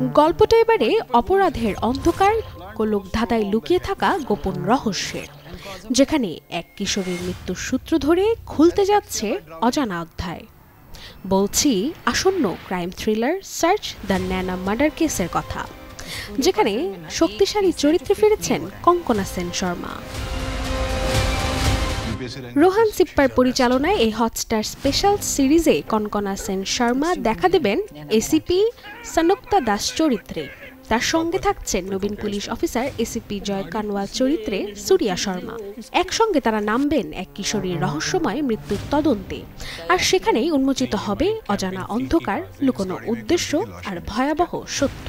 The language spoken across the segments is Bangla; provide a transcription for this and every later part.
গল্পটা এবারে অপরাধের অন্ধকার গোলক ধাঁধায় লুকিয়ে থাকা গোপন রহস্যের, যেখানে এক কিশোরীর মৃত্যুর সূত্র ধরে খুলতে যাচ্ছে অজানা অধ্যায়। বলছি আসন্ন crime thriller search the Naina murder কেসের কথা, যেখানে শক্তিশালী চরিত্রে ফিরেছেন কঙ্কনা সেন শর্মা। রোহান সিপ্পার পরিচালনায় এই হটস্টার স্পেশাল সিরিজে কঙ্কনা সেন শর্মা দেখা দেবেন এসিপি সনুক্তা দাস চরিত্রে। তার সঙ্গে থাকছেন নবীন পুলিশ অফিসার এসিপি জয় কানওয়াল চরিত্রে সুরিয়া শর্মা। একসঙ্গে তারা নামবেন এক কিশোরীর রহস্যময় মৃত্যুর তদন্তে, আর সেখানেই উন্মোচিত হবে অজানা অন্ধকার, লুকোনো উদ্দেশ্য আর ভয়াবহ সত্য।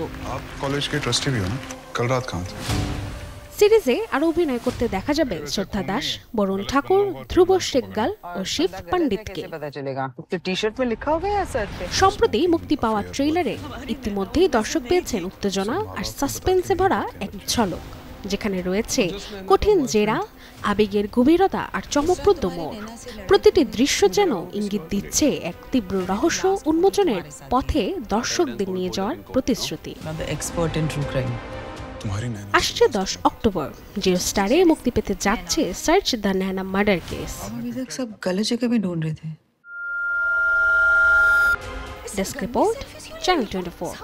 সিরিজে আরো অভিনয় করতে দেখা যাবে শ্রদ্ধা দাস, বরুণ ঠাকুর, ধ্রুব শেখগাল ও শিব পণ্ডিতকে। সম্প্রতি মুক্তি পাওয়া ট্রেলারে ইতিমধ্যেই দর্শক পেয়েছেন উত্তেজনা আর সাসপেন্সে ভরা এক ঝলক, যেখানে রয়েছে কঠিন জেরা, আবেগের গভীরতা আর চমকপ্রদ মোড়। প্রতিটি দৃশ্য যেন ইঙ্গিত দিচ্ছে এক তীব্র রহস্য উন্মোচনের পথে দর্শকদের নিয়ে যাওয়ার প্রতিশ্রুতি। আসছে 10 অক্টোবর জিও স্টারে মুক্তি পেতে যাচ্ছে search the Naina murder case. Desk report, channel 24।